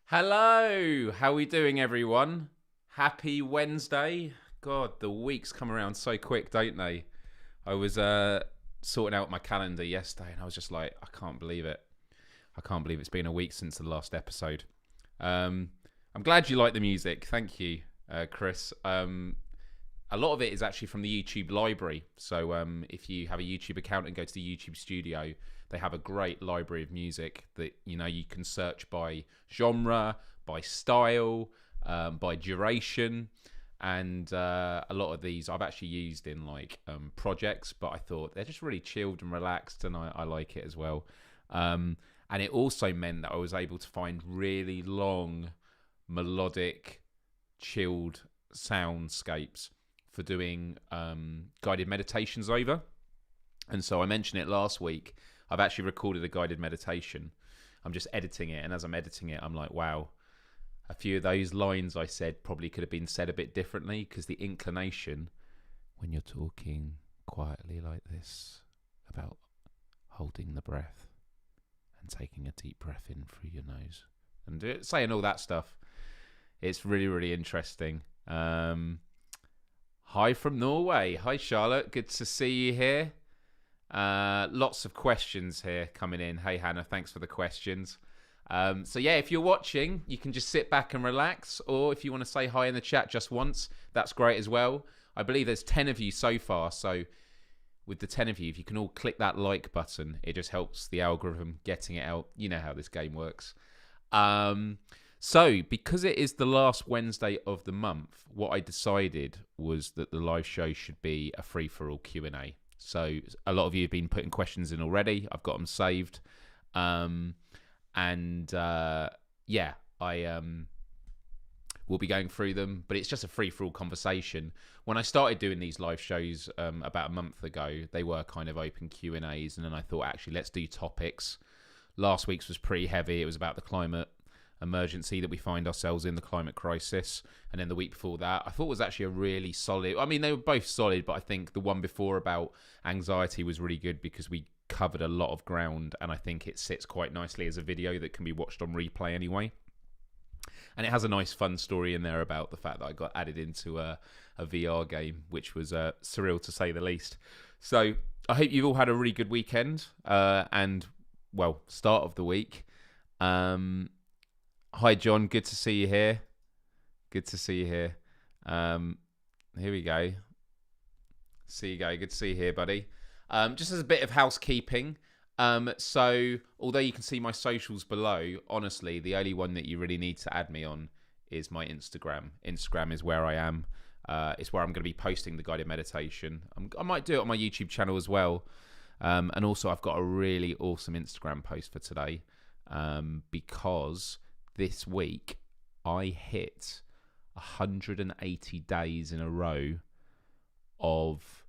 Hello, how are we doing, everyone? Happy Wednesday. God, the weeks come around so quick, don't they? I was sorting out my calendar yesterday and I was just like, I can't believe it. I can't believe it's been a week since the last episode. I'm glad you like the music. Thank you, Chris. A lot of it is actually from the YouTube library. So if you have a YouTube account and go to the YouTube studio, they have a great library of music that you can search by genre, by style, by duration, and a lot of these I've actually used in projects. But I thought they're just really chilled and relaxed, and I like it as well. And it also meant that I was able to find really long, melodic, chilled soundscapes for doing guided meditations over. And so I mentioned it last week. I've actually recorded a guided meditation. I'm just editing it, and as I'm editing it, I'm like, wow, a few of those lines I said probably could have been said a bit differently, because the inclination when you're talking quietly like this about holding the breath and taking a deep breath in through your nose and saying all that stuff, it's really, really interesting. Hi from Norway. Hi, Charlotte. Good to see you here. Lots of questions here coming in. Hey, Hannah, thanks for the questions. So yeah, if you're watching, you can just sit back and relax, or if you want to say hi in the chat just once, that's great as well. I believe there's 10 of you so far, so with the 10 of you, if you can all click that like button, it just helps the algorithm getting it out. You know how this game works. So, because it is the last Wednesday of the month, what I decided was that the live show should be a free-for-all Q&A. So, a lot of you have been putting questions in already. I've got them saved. I will be going through them, but it's just a free-for-all conversation. When I started doing these live shows about a month ago, they were kind of open Q&As, and then I thought, actually, let's do topics. Last week's was pretty heavy. It was about the climate emergency that we find ourselves in, the climate crisis. And then the week before that, I thought was actually a really solid, I mean, they were both solid, but I think the one before about anxiety was really good because we covered a lot of ground, and I think it sits quite nicely as a video that can be watched on replay anyway. And it has a nice fun story in there about the fact that I got added into a VR game, which was surreal to say the least. So I hope you've all had a really good weekend and, well, start of the week. Hi, John. Good to see you here. Good to see you here. Here we go. See you go. Good to see you here, buddy. Just as a bit of housekeeping. So, although you can see my socials below, honestly, the only one that you really need to add me on is my Instagram. Instagram is where I am. It's where I'm going to be posting the guided meditation. I might do it on my YouTube channel as well. And also, I've got a really awesome Instagram post for today because this week I hit 180 days in a row of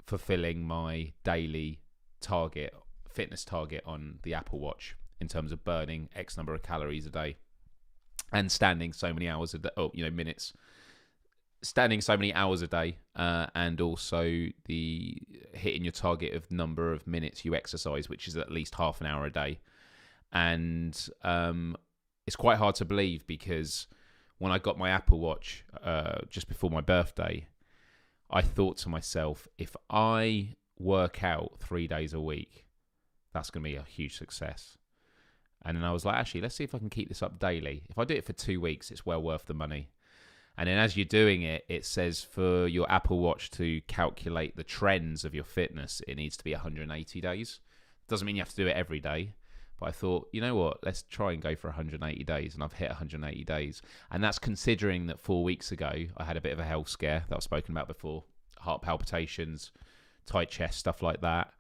fulfilling my daily target, fitness target on the Apple Watch in terms of burning X number of calories a day and standing so many hours a day, minutes, standing so many hours a day, and also the hitting your target of number of minutes you exercise, which is at least half an hour a day. And it's quite hard to believe because when I got my Apple Watch just before my birthday, I thought to myself, if I work out 3 days a week, that's going to be a huge success. And then I was like, actually, let's see if I can keep this up daily. If I do it for 2 weeks, it's well worth the money. And then as you're doing it, it says for your Apple Watch to calculate the trends of your fitness, it needs to be 180 days. Doesn't mean you have to do it every day. But I thought, you know what, let's try and go for 180 days. And I've hit 180 days. And that's considering that 4 weeks ago, I had a bit of a health scare that I've spoken about before. Heart palpitations, tight chest, stuff like that.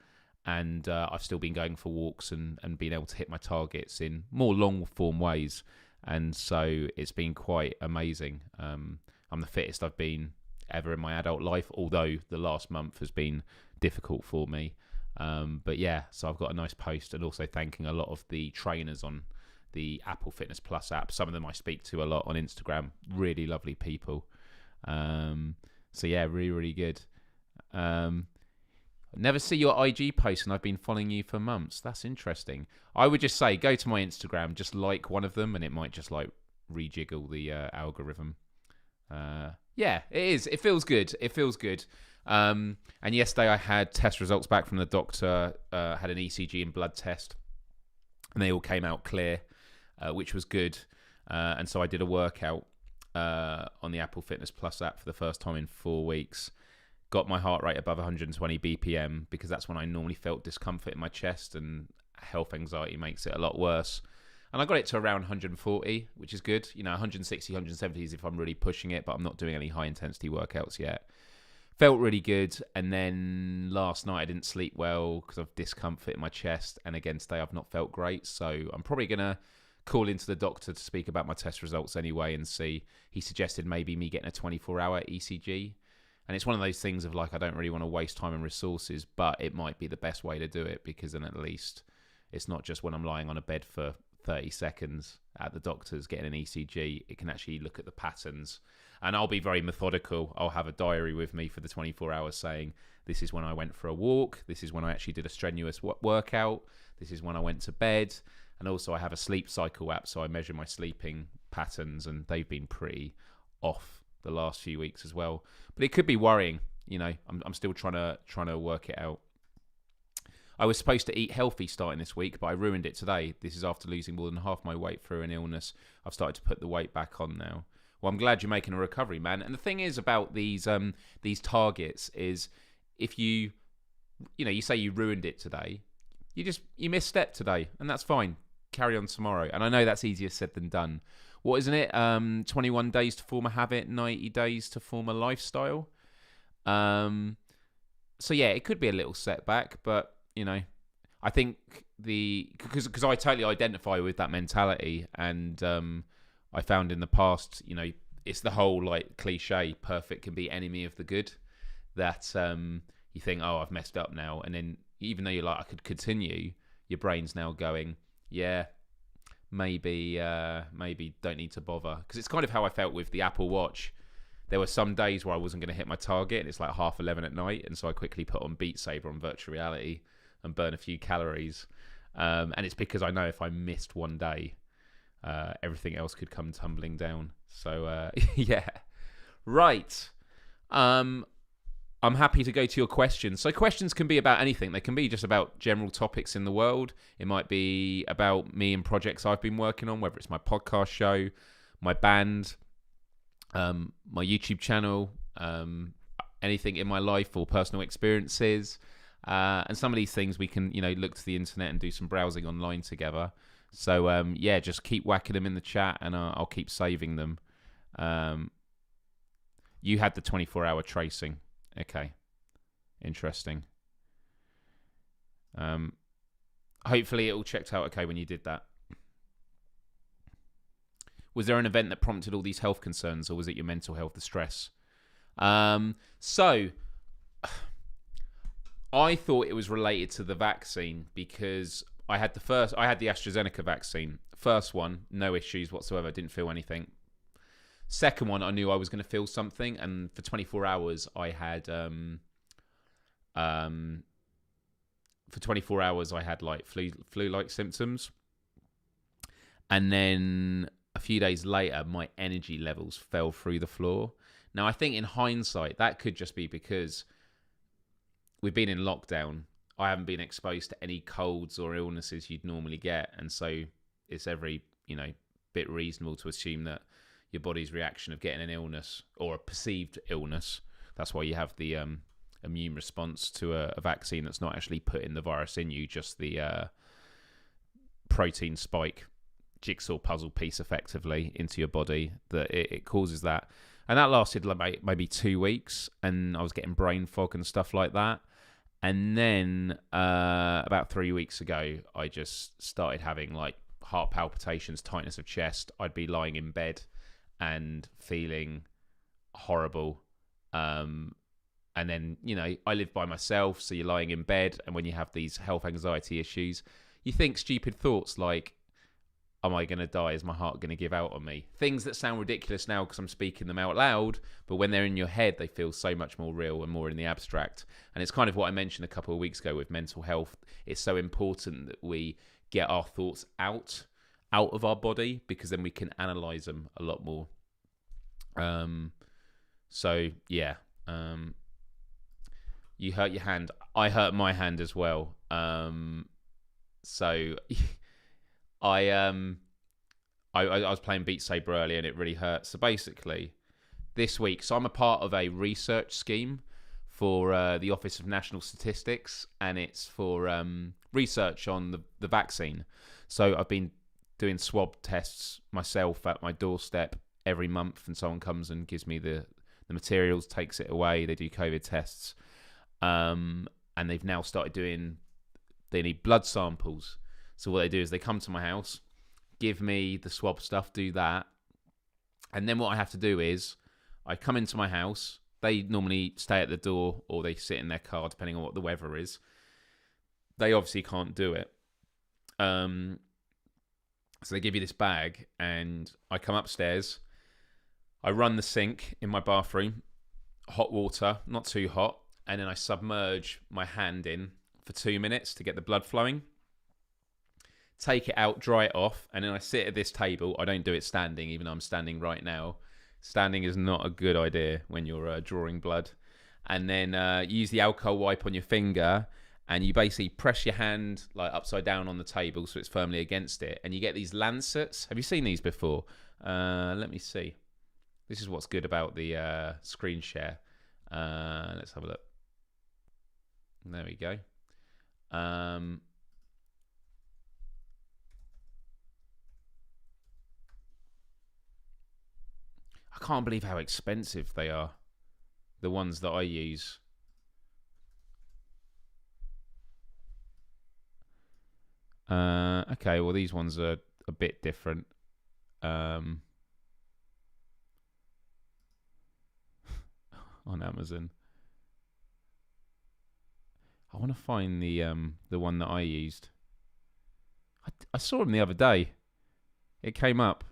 And I've still been going for walks and being able to hit my targets in more long form ways. And so it's been quite amazing. I'm the fittest I've been ever in my adult life, although the last month has been difficult for me. But yeah, so I've got a nice post and also thanking a lot of the trainers on the Apple Fitness Plus app. Some of them I speak to a lot on Instagram. Really lovely people. So yeah, really, really good. Never see your IG post, and I've been following you for months. That's interesting. I would just say go to my Instagram, just like one of them, and it might just like rejiggle the algorithm. Yeah, it is. It feels good. It feels good. And yesterday I had test results back from the doctor. Had an ECG and blood test, and they all came out clear, which was good. And so I did a workout on the Apple Fitness Plus app for the first time in 4 weeks. Got my heart rate above 120 BPM because that's when I normally felt discomfort in my chest, and health anxiety makes it a lot worse. And I got it to around 140, which is good. 160, 170 is if I'm really pushing it, but I'm not doing any high intensity workouts yet. Felt really good. And then last night I didn't sleep well because of discomfort in my chest. And again, today I've not felt great. So I'm probably going to call into the doctor to speak about my test results anyway and see. He suggested maybe me getting a 24-hour ECG. And it's one of those things of like, I don't really want to waste time and resources, but it might be the best way to do it because then at least it's not just when I'm lying on a bed for 30 seconds at the doctor's getting an ECG. It can actually look at the patterns. And I'll be very methodical. I'll have a diary with me for the 24 hours saying, this is when I went for a walk. This is when I actually did a strenuous workout. This is when I went to bed. And also I have a sleep cycle app, so I measure my sleeping patterns, and they've been pretty off the last few weeks as well. But it could be worrying. I'm still trying to work it out. I was supposed to eat healthy starting this week, but I ruined it today. This is after losing more than half my weight through an illness. I've started to put the weight back on now. Well, I'm glad you're making a recovery, man. And the thing is about these targets is if you say you ruined it today, you misstep today, and that's fine. Carry on tomorrow. And I know that's easier said than done. What isn't it? 21 days to form a habit, 90 days to form a lifestyle. So yeah, it could be a little setback, but I think because I totally identify with that mentality, and I found in the past, it's the whole like cliche, perfect can be enemy of the good. That you think, oh, I've messed up now, and then even though you're like, I could continue, your brain's now going, yeah, maybe don't need to bother. Because it's kind of how I felt with the Apple Watch. There were some days where I wasn't going to hit my target, and it's like 11:30 at night, and so I quickly put on Beat Saber on virtual reality and burn a few calories. And it's because I know if I missed one day, everything else could come tumbling down. So yeah, right. I'm happy to go to your questions. So questions can be about anything. They can be just about general topics in the world. It might be about me and projects I've been working on, whether it's my podcast show, my band, my YouTube channel, anything in my life or personal experiences. And some of these things we can, look to the internet and do some browsing online together. So, yeah, just keep whacking them in the chat, and I'll keep saving them. You had the 24-hour tracing. Okay. Interesting. Hopefully it all checked out okay when you did that. Was there an event that prompted all these health concerns, or was it your mental health, the stress? So I thought it was related to the vaccine because I had the AstraZeneca vaccine. First one, no issues whatsoever, didn't feel anything. Second one, I knew I was going to feel something, and for 24 hours I had like flu-like symptoms. And then a few days later, my energy levels fell through the floor. Now, I think in hindsight, that could just be because we've been in lockdown. I haven't been exposed to any colds or illnesses you'd normally get. And so it's every, bit reasonable to assume that your body's reaction of getting an illness or a perceived illness, that's why you have the immune response to a vaccine that's not actually putting the virus in you, just the protein spike jigsaw puzzle piece effectively into your body, that it causes that. And that lasted like maybe 2 weeks, and I was getting brain fog and stuff like that. And then about 3 weeks ago, I just started having like heart palpitations, tightness of chest. I'd be lying in bed and feeling horrible. And then, I live by myself, so you're lying in bed, and when you have these health anxiety issues, you think stupid thoughts like, am I going to die? Is my heart going to give out on me? Things that sound ridiculous now because I'm speaking them out loud, but when they're in your head, they feel so much more real and more in the abstract. And it's kind of what I mentioned a couple of weeks ago with mental health. It's so important that we get our thoughts out of our body, because then we can analyze them a lot more. So yeah, you hurt your hand. I hurt my hand as well. So I was playing Beat Saber earlier and it really hurt. So basically, this week, so I'm a part of a research scheme for the Office of National Statistics, and it's for research on the vaccine. So I've been doing swab tests myself at my doorstep every month, and someone comes and gives me the materials, takes it away. They do COVID tests, and they've now started they need blood samples. So what they do is they come to my house, give me the swab stuff, do that, and then what I have to do is I come into my house. They normally stay at the door or they sit in their car, depending on what the weather is. They obviously can't do it. So they give you this bag, and I come upstairs. I run the sink in my bathroom, hot water, not too hot, and then I submerge my hand in for 2 minutes to get the blood flowing. Take it out, dry it off, and then I sit at this table. I don't do it standing, even though I'm standing right now. Standing is not a good idea when you're drawing blood. And then you use the alcohol wipe on your finger, and you basically press your hand like upside down on the table so it's firmly against it. And you get these lancets. Have you seen these before? Let me see. This is what's good about the screen share. Let's have a look. There we go. I can't believe how expensive they are, the ones that I use. Okay, well, these ones are a bit different. On Amazon. I want to find the one that I used. I saw them the other day. It came up.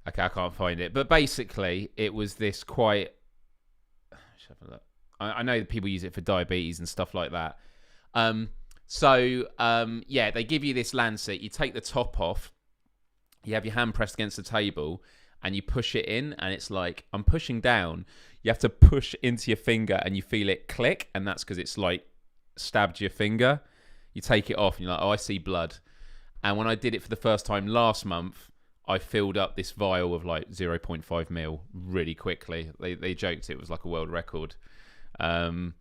Okay, I can't find it. But basically, it was this quite... Let's have a look. I know that people use it for diabetes and stuff like that. Yeah, they give you this lancet. You take the top off. You have your hand pressed against the table, and you push it in, and it's like, I'm pushing down. You have to push into your finger, and you feel it click, and that's because it's like stabbed your finger. You take it off, and you're like, oh, I see blood. And when I did it for the first time last month, I filled up this vial of like 0.5 mil really quickly. They joked it was like a world record. Put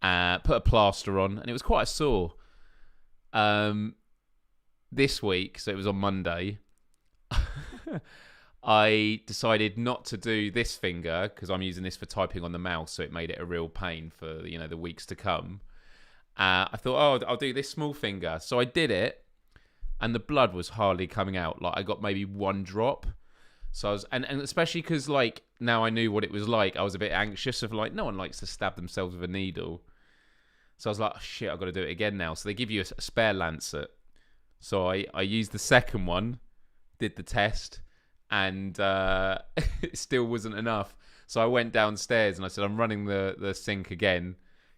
a plaster on, and it was quite a sore. This week, so it was on Monday, I decided not to do this finger because I'm using this for typing on the mouse, so it made it a real pain for the weeks to come. I thought, I'll do this small finger. So I did it. And the blood was hardly coming out. Like, I got maybe one drop. So I was, and especially because like now I knew what it was like, I was a bit anxious of like, no one likes to stab themselves with a needle. So I was like, oh, shit, I've got to do it again now. So they give you a spare lancet. So I used the second one, did the test, and it still wasn't enough. So I went downstairs and I said, I'm running the sink again.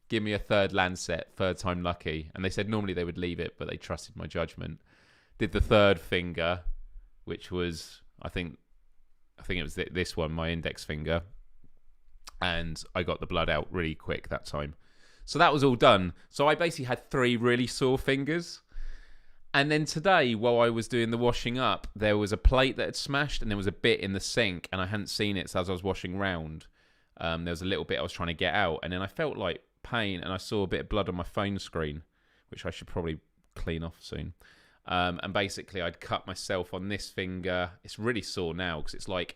Give me a third lancet, third time lucky. And they said normally they would leave it, but they trusted my judgment. Did the third finger, which was, I think it was this one, my index finger. And I got the blood out really quick that time. So that was all done. So I basically had 3 really sore fingers. And then today, while I was doing the washing up, there was a plate that had smashed and there was a bit in the sink and I hadn't seen it. So as I was washing round, there was a little bit I was trying to get out. And then I felt like pain and I saw a bit of blood on my phone screen, which I should probably clean off soon. And basically I'd cut myself on this finger. It's really sore now because it's like,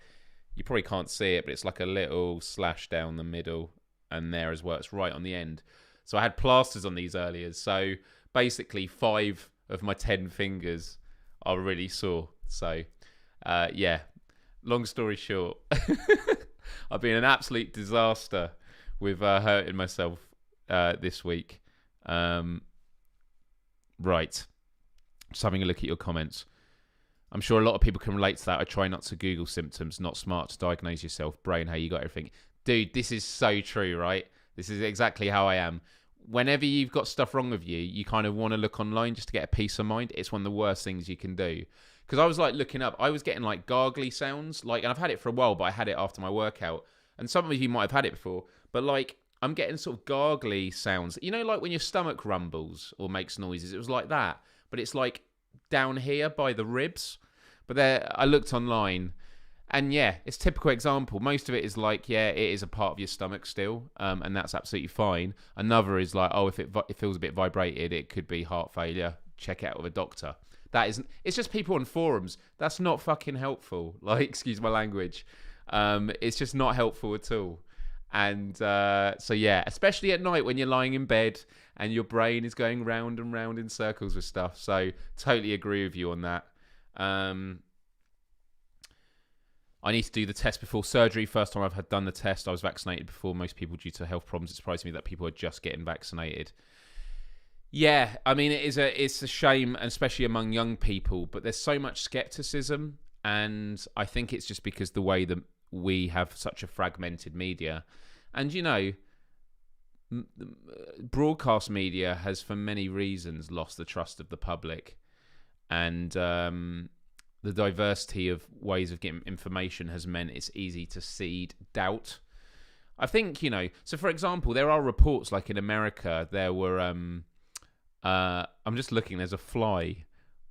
you probably can't see it, but it's like a little slash down the middle and there as well. It's right on the end. So I had plasters on these earlier. So basically 5 of my 10 fingers are really sore. So, yeah, long story short, I've been an absolute disaster with hurting myself this week. Right. Just having a look at your comments. I'm sure a lot of people can relate to that. I try not to Google symptoms, not smart to diagnose yourself. Brain, how you got everything. Dude, this is so true, right? This is exactly how I am. Whenever you've got stuff wrong with you, you kind of want to look online just to get a peace of mind. It's one of the worst things you can do. Because I was like looking up, I was getting like gargly sounds. Like, and I've had it for a while, but I had it after my workout. And some of you might have had it before. But like, I'm getting sort of gargly sounds. You know, like when your stomach rumbles or makes noises. It was like that. But it's like down here by the ribs. But there, I looked online, and yeah, it's a typical example. Most of it is like, yeah, it is a part of your stomach still, and that's absolutely fine. Another is like, oh, if it feels a bit vibrated, it could be heart failure. Check it out with a doctor. That isn't. It's just people on forums. That's not fucking helpful. Like, excuse my language. It's just not helpful at all. And so yeah, especially at night when you're lying in bed and your brain is going round and round in circles with stuff. So totally agree with you on that. I need to do the test before surgery. First time I've done the test. I was vaccinated before most people due to health problems. It surprised me that people are just getting vaccinated. Yeah, I mean, it's a shame, especially among young people, but there's so much skepticism, and I think it's just because the way that we have such a fragmented media. And, you know, broadcast media has, for many reasons, lost the trust of the public. And the diversity of ways of getting information has meant it's easy to seed doubt. I think, you know, so for example, there are reports like in America, there were, I'm just looking, there's a fly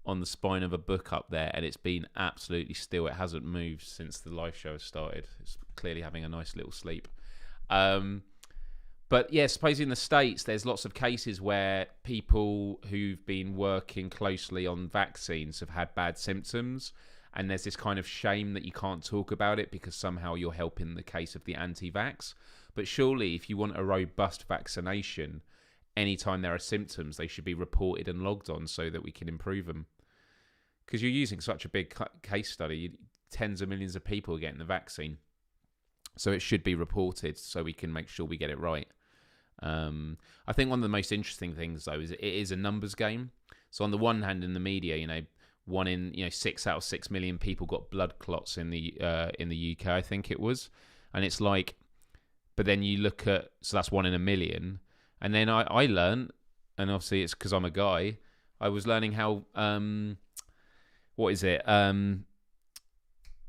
on the spine of a book up there, and it's been absolutely still. It hasn't moved since the live show has started. It's clearly having a nice little sleep. But yeah, suppose in the States, there's lots of cases where people who've been working closely on vaccines have had bad symptoms. And there's this kind of shame that you can't talk about it because somehow you're helping the case of the anti-vax. But surely if you want a robust vaccination, anytime there are symptoms, they should be reported and logged on so that we can improve them. Because you're using such a big case study, tens of millions of people are getting the vaccine. So it should be reported so we can make sure we get it right. I think one of the most interesting things, though, is it is a numbers game. So on the one hand, in the media, you know, 6 out of 6 million people got blood clots in the UK, I think it was. And it's like, but then you look at, so that's 1 in a million. And then I learned, and obviously it's because I'm a guy, I was learning how,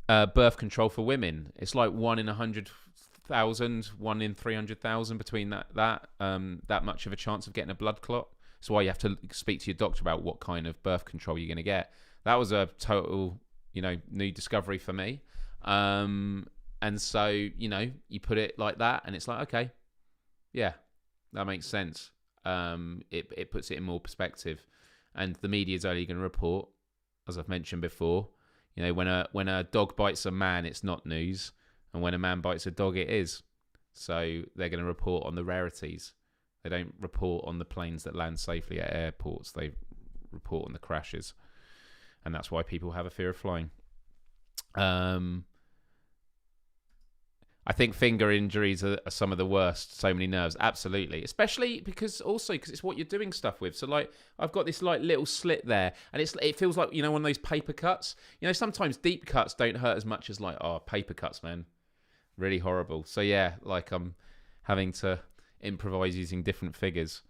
birth control for women. It's like 1 in 100,000, 1 in 300,000 between that much of a chance of getting a blood clot. That's why you have to speak to your doctor about what kind of birth control you're going to get. That was a total, you know, new discovery for me. And so, you know, you put it like that and it's like, okay, yeah, that makes sense. It puts it in more perspective. And the media is only going to report, as I've mentioned before, you know, when a dog bites a man, it's not news. And when a man bites a dog, it is. So they're going to report on the rarities. They don't report on the planes that land safely at airports. They report on the crashes. And that's why people have a fear of flying. I think finger injuries are some of the worst. So many nerves. Absolutely. Especially because it's what you're doing stuff with. So like, I've got this like little slit there and it feels like, you know, one of those paper cuts. You know, sometimes deep cuts don't hurt as much as like, paper cuts, man. Really horrible. So yeah, like I'm having to improvise using different fingers.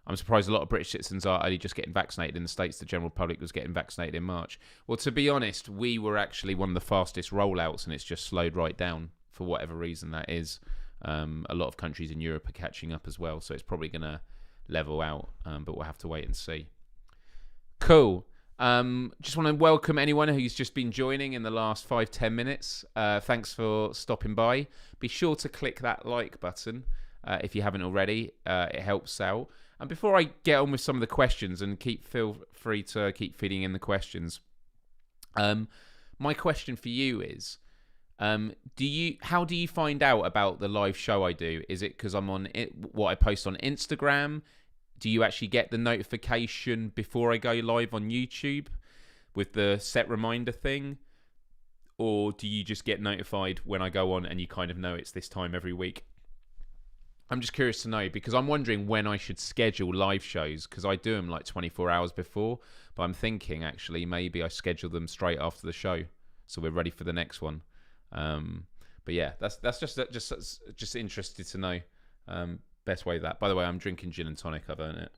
I'm surprised a lot of British citizens are only just getting vaccinated in the States. The general public was getting vaccinated in March. Well, to be honest, we were actually one of the fastest rollouts, and it's just slowed right down for whatever reason that is. A lot of countries in Europe are catching up as well, so it's probably going to level out, but we'll have to wait and see. Cool. Just want to welcome anyone who's just been joining in the last 5-10 minutes. Thanks for stopping by. Be sure to click that like button if you haven't already. It helps out. And before I get on with some of the questions, and feel free to keep feeding in the questions, my question for you is, how do you find out about the live show I do? Is it because I'm on what I post on Instagram? do you actually get the notification before I go live on YouTube with the set reminder thing? Or do you just get notified when I go on and you kind of know it's this time every week? I'm just curious to know, because I'm wondering when I should schedule live shows, because I do them like 24 hours before. But I'm thinking actually maybe I schedule them straight after the show, so we're ready for the next one. But yeah, that's just interested to know. Best way of that. By the way, I'm drinking gin and tonic. I've earned it.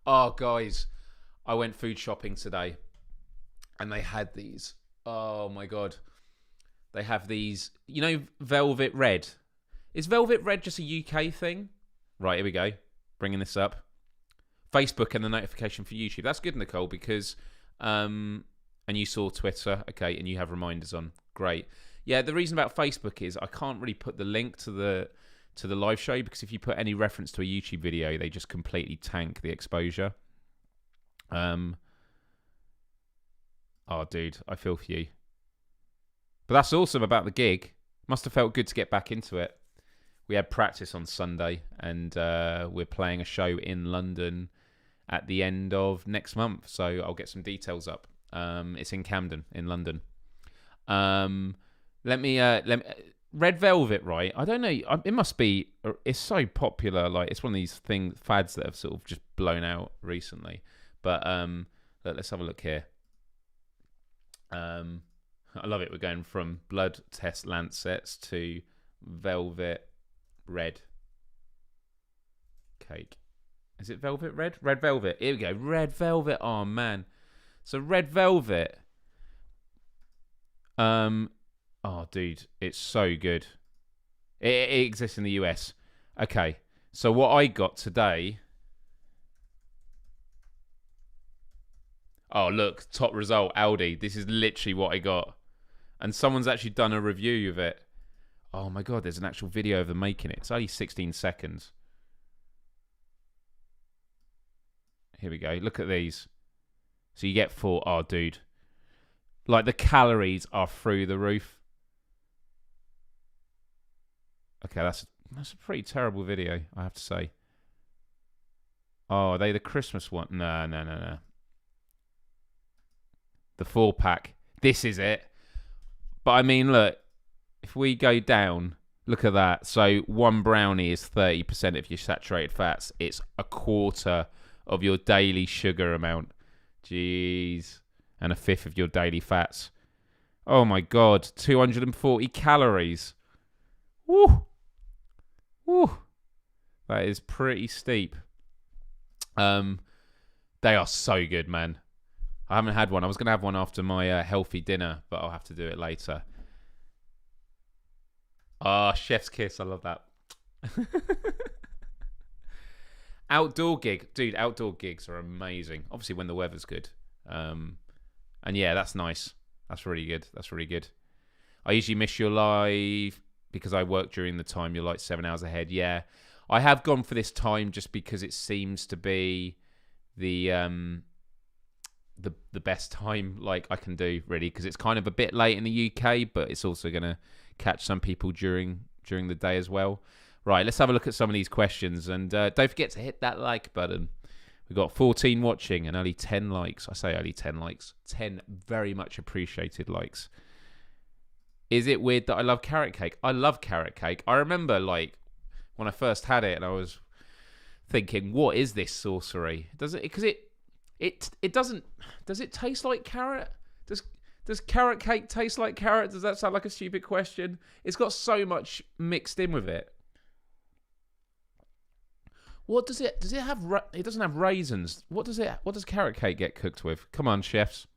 Oh, guys, I went food shopping today, and they had these. Oh my god, they have these. You know, Velvet Red. Is Velvet Red just a UK thing? Right, here we go. Bringing this up. Facebook and the notification for YouTube. That's good, Nicole, because and you saw Twitter, okay, and you have reminders on. Great. Yeah, the reason about Facebook is I can't really put the link to the live show, because if you put any reference to a YouTube video, they just completely tank the exposure. Oh, dude, I feel for you. But that's awesome about the gig. Must have felt good to get back into it. We had practice on Sunday, and we're playing a show in London at the end of next month. So I'll get some details up. It's in Camden, in London. Let me Red Velvet, right? I don't know. It must be. It's so popular. Like, it's one of these fads that have sort of just blown out recently. But let's have a look here. I love it. We're going from blood test lancets to Velvet Red cake. Is it Velvet Red? Red Velvet. Here we go. Red Velvet. Oh man. So Red Velvet. Oh dude, it's so good. It exists in the US. Okay. So what I got today. Oh look, top result, Aldi. This is literally what I got. And someone's actually done a review of it. Oh my god, there's an actual video of them making it. It's only 16 seconds. Here we go. Look at these. So you get 4. Oh, dude. Like, the calories are through the roof. Okay, that's a pretty terrible video, I have to say. Oh, are they the Christmas one? No. The 4-pack. This is it. But I mean, look. If we go down, look at that. So one brownie is 30% of your saturated fats. It's a quarter of your daily sugar amount. Jeez. And a fifth of your daily fats. Oh my god. 240 calories. Woo. Woo. That is pretty steep. They are so good, man. I haven't had one. I was going to have one after my healthy dinner, but I'll have to do it later. Ah, chef's kiss. I love that. Outdoor gig. Dude, outdoor gigs are amazing. Obviously, when the weather's good. And yeah, that's nice. That's really good. That's really good. I usually miss your live because I work during the time you're like 7 hours ahead. Yeah. I have gone for this time just because it seems to be the best time like I can do, really, because it's kind of a bit late in the UK, but it's also going to catch some people during the day as well. Right, let's have a look at some of these questions, and don't forget to hit that like button. We've got 14 watching and only 10 likes. I say only 10 likes. 10 very much appreciated likes. Is it weird that I love carrot cake? I love carrot cake. I remember, like, when I first had it, and I was thinking, what is this sorcery? Does it? Because it doesn't. Does it taste like carrot? Does carrot cake taste like carrot? Does that sound like a stupid question? It's got so much mixed in with it. What does it? Does it have? It doesn't have raisins. What does carrot cake get cooked with? Come on, chefs.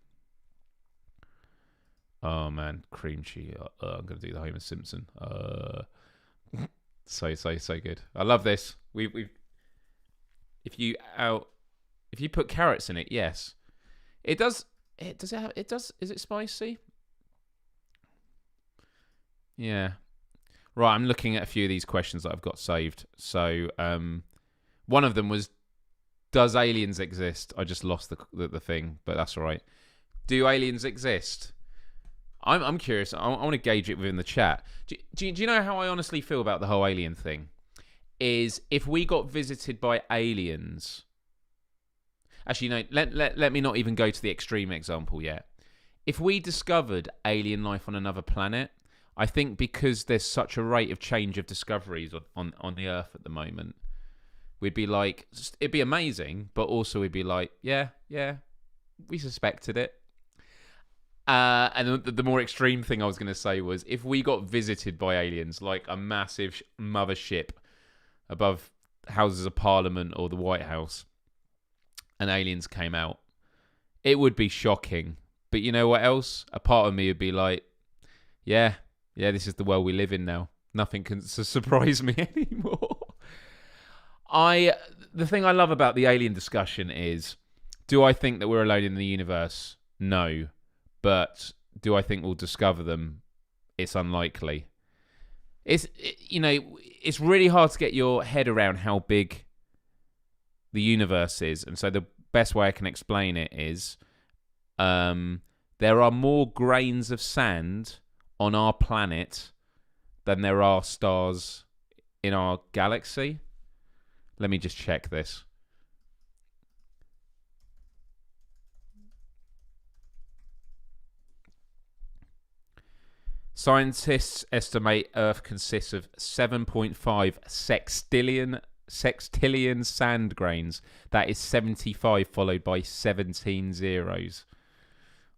Oh man, cream cheese. I'm gonna do the Homer Simpson. So good. I love this. If you put carrots in it, yes, it does. Is it spicy? Yeah. Right, I'm looking at a few of these questions that I've got saved. So, one of them was, does aliens exist? I just lost the thing, but that's all right. Do aliens exist? I'm curious. I want to gauge it within the chat. Do you know how I honestly feel about the whole alien thing? is if we got visited by aliens. Actually, no, let me not even go to the extreme example yet. If we discovered alien life on another planet, I think because there's such a rate of change of discoveries on the Earth at the moment, we'd be like, it'd be amazing, but also we'd be like, yeah, we suspected it. And the more extreme thing I was going to say was if we got visited by aliens, like a massive mothership above Houses of Parliament or the White House, and aliens came out, it would be shocking. But you know what else? A part of me would be like, yeah, this is the world we live in now. Nothing can surprise me anymore. The thing I love about the alien discussion is, do I think that we're alone in the universe? No. But do I think we'll discover them? It's unlikely. It's really hard to get your head around how big the universe is. And so the best way I can explain it is there are more grains of sand on our planet than there are stars in our galaxy. Let me just check this. Scientists estimate Earth consists of 7.5 sextillion sand grains. That is 75 followed by 17 zeros.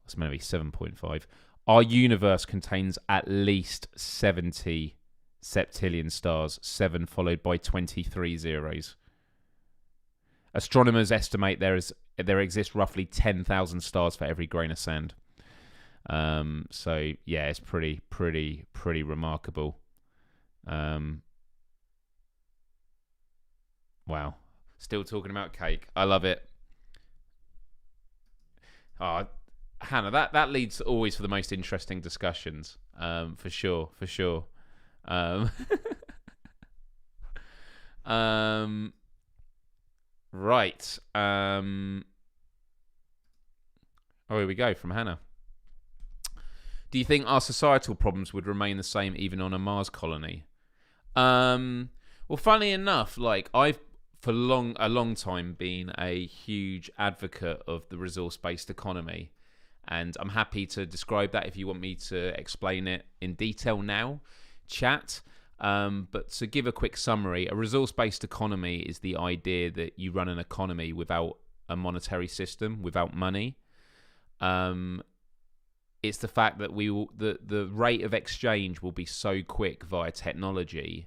That's meant to be 7.5. Our universe contains at least 70 septillion stars, 7 followed by 23 zeros. Astronomers estimate there exists roughly 10,000 stars for every grain of sand. So yeah, it's pretty remarkable. Wow. Still talking about cake. I love it. Oh, Hannah, that leads always for the most interesting discussions. For sure. Right. Here we go from Hannah. Do you think our societal problems would remain the same even on a Mars colony? Well, funnily enough, like I've for a long time been a huge advocate of the resource-based economy, and I'm happy to describe that if you want me to explain it in detail now, chat. But to give a quick summary, a resource-based economy is the idea that you run an economy without a monetary system, without money. It's the fact that the rate of exchange will be so quick via technology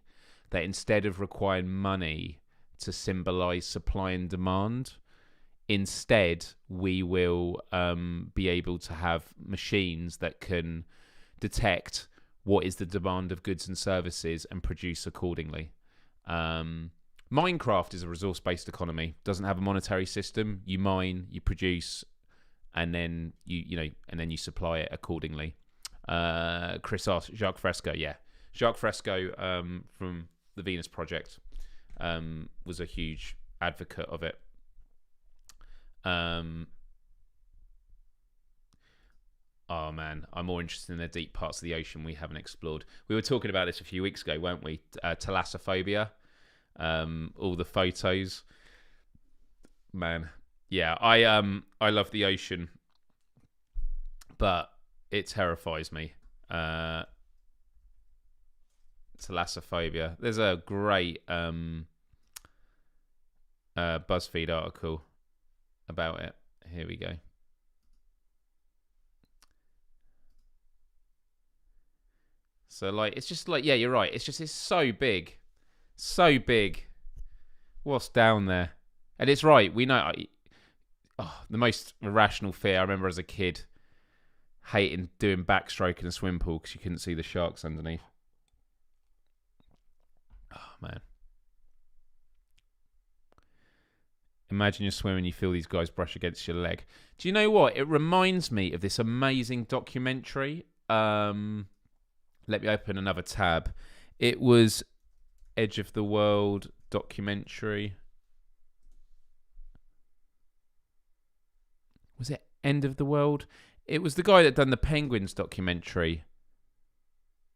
that instead of requiring money to symbolize supply and demand, instead we will be able to have machines that can detect what is the demand of goods and services and produce accordingly. Minecraft is a resource-based economy. Doesn't have a monetary system. You mine, you produce, and then you supply it accordingly. Chris asked Jacques Fresco. Yeah, Jacques Fresco from the Venus Project was a huge advocate of it. Oh man, I'm more interested in the deep parts of the ocean we haven't explored. We were talking about this a few weeks ago, weren't we? Thalassophobia, all the photos. Man, yeah, I love the ocean, but it terrifies me. Thalassophobia. There's a great BuzzFeed article about it. Here we go. So like, it's just like, yeah, you're right. It's so big, so big. What's down there? And it's right. We know. The most irrational fear I remember as a kid, hating doing backstroke in a swimming pool because you couldn't see the sharks underneath. Oh man. Imagine you're swimming, you feel these guys brush against your leg. Do you know what? It reminds me of this amazing documentary. Let me open another tab. It was Edge of the World documentary. Was it End of the World? It was the guy that done the Penguins documentary.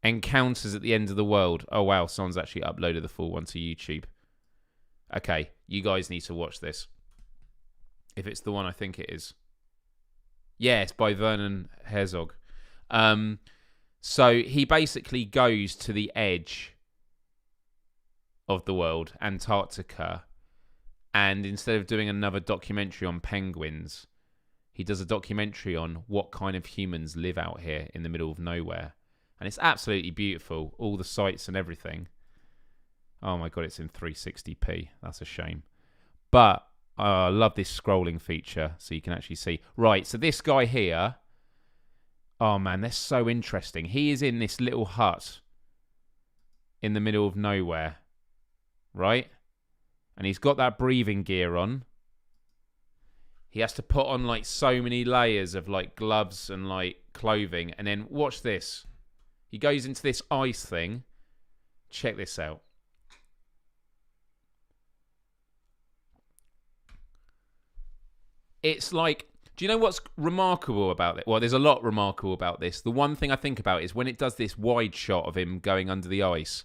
Encounters at the End of the World. Oh, wow. Someone's actually uploaded the full one to YouTube. Okay, you guys need to watch this. If it's the one I think it is. Yeah, it's by Vernon Herzog. So he basically goes to the edge of the world, Antarctica, and instead of doing another documentary on penguins, he does a documentary on what kind of humans live out here in the middle of nowhere. And it's absolutely beautiful, all the sights and everything. Oh my god, it's in 360p. That's a shame. But I love this scrolling feature so you can actually see. Right, so this guy here, oh man, they're so interesting. He is in this little hut in the middle of nowhere, right? And he's got that breathing gear on. He has to put on like so many layers of like gloves and like clothing. And then watch this. He goes into this ice thing. Check this out. It's like, do you know what's remarkable about it? Well, there's a lot remarkable about this. The one thing I think about is when it does this wide shot of him going under the ice,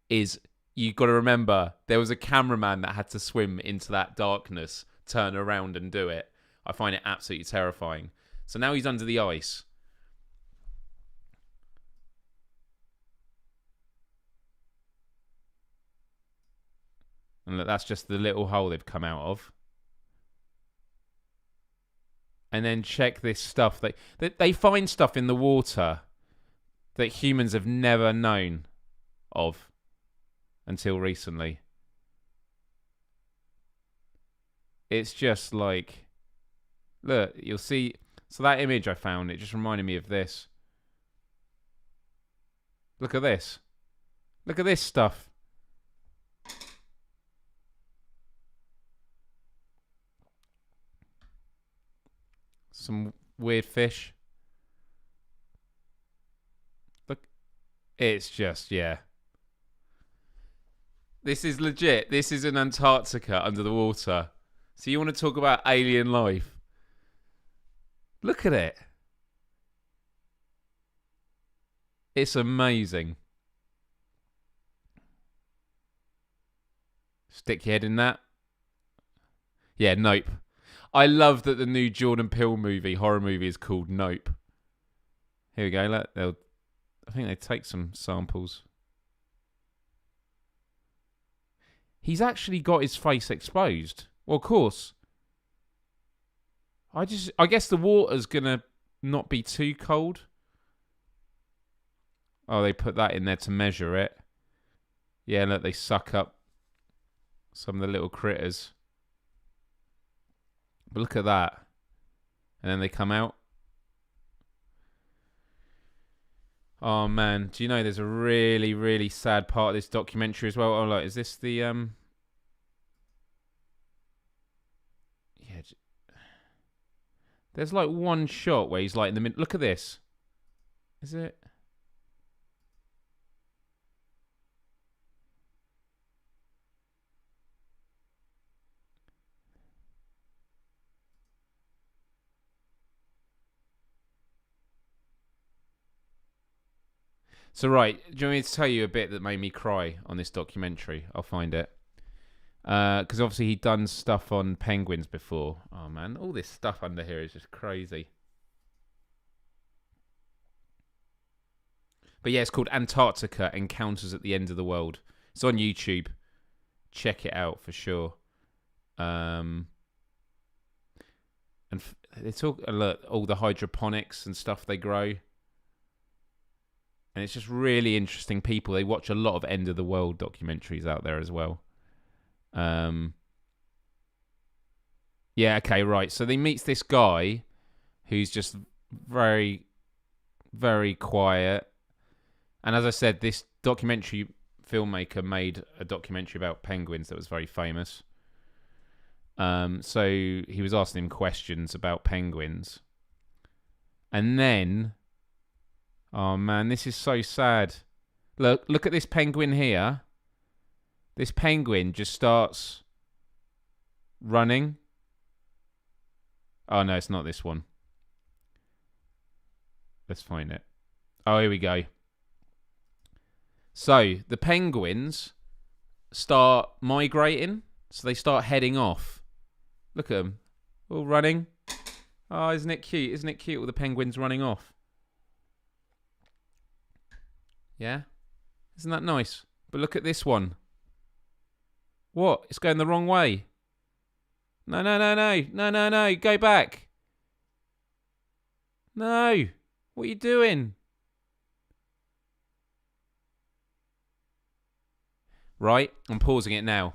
is you've got to remember there was a cameraman that had to swim into that darkness, turn around and do it. I find it absolutely terrifying. So now he's under the ice. And look, that's just the little hole they've come out of. And then check this stuff. They find stuff in the water that humans have never known of until recently. It's just like, look, you'll see. So that image I found, it just reminded me of this. Look at this. Look at this stuff. Some weird fish. Look, it's just, yeah. This is legit. This is in Antarctica under the water. So you want to talk about alien life? Look at it. It's amazing. Stick your head in that. Yeah, Nope. I love that the new Jordan Peele horror movie, is called Nope. Here we go. I think they take some samples. He's actually got his face exposed. Well, of course. I guess the water's gonna not be too cold. Oh, they put that in there to measure it. Yeah, look, they suck up some of the little critters. But look at that. And then they come out. Oh, man. Do you know there's a really, really sad part of this documentary as well? Oh, look, is this the... Yeah. There's like one shot where he's like in the middle. Look at this. Is it? So, right, do you want me to tell you a bit that made me cry on this documentary? I'll find it. Because obviously he'd done stuff on penguins before. Oh, man, all this stuff under here is just crazy. But yeah, it's called Antarctica Encounters at the End of the World. It's on YouTube. Check it out for sure. And they talk all the hydroponics and stuff they grow. And it's just really interesting people. They watch a lot of end of the world documentaries out there as well. Yeah, okay, right. So they meets this guy who's just very, very quiet. And as I said, this documentary filmmaker made a documentary about penguins that was very famous. So he was asking him questions about penguins. And then... Oh, man, this is so sad. Look at this penguin here. This penguin just starts running. Oh, no, it's not this one. Let's find it. Oh, here we go. So the penguins start migrating. So they start heading off. Look at them. All running. Oh, isn't it cute? Isn't it cute all the penguins running off? Yeah? Isn't that nice? But look at this one. What? It's going the wrong way. No, no, no, no. No, no, no. Go back. No. What are you doing? Right? I'm pausing it now.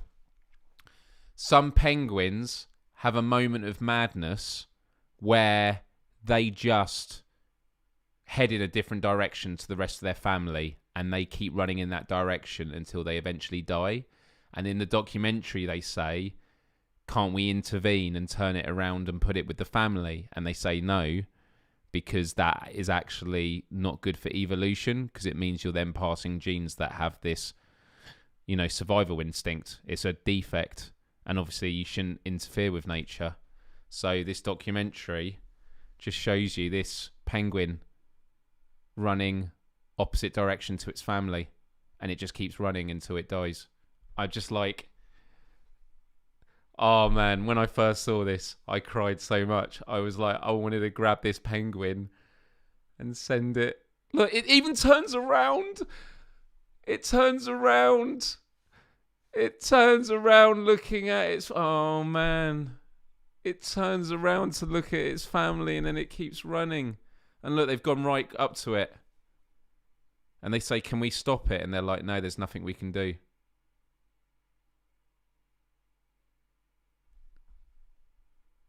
Some penguins have a moment of madness where they just head in a different direction to the rest of their family and they keep running in that direction until they eventually die. And in the documentary, they say, can't we intervene and turn it around and put it with the family? And they say no, because that is actually not good for evolution, because it means you're then passing genes that have this, survival instinct. It's a defect. And obviously you shouldn't interfere with nature. So this documentary just shows you this penguin running opposite direction to its family, and it just keeps running until it dies. I just oh man, when I first saw this, I cried so much. I was like, I wanted to grab this penguin and send it. Look, it even turns around. It turns around. It turns around looking at its... Oh, man. It turns around to look at its family and then it keeps running. And look, they've gone right up to it. And they say, can we stop it? And they're like, no, there's nothing we can do.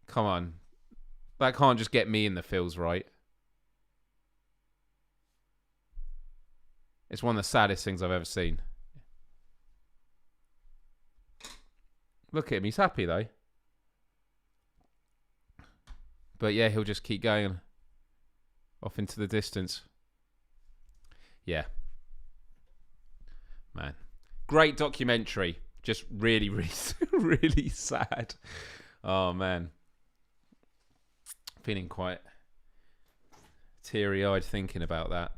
Come on. That can't just get me in the feels, right? It's one of the saddest things I've ever seen. Look at him. He's happy, though. But yeah, he'll just keep going off into the distance. Yeah. Man. Great documentary. Just really, really, really sad. Oh, man. Feeling quite teary-eyed thinking about that.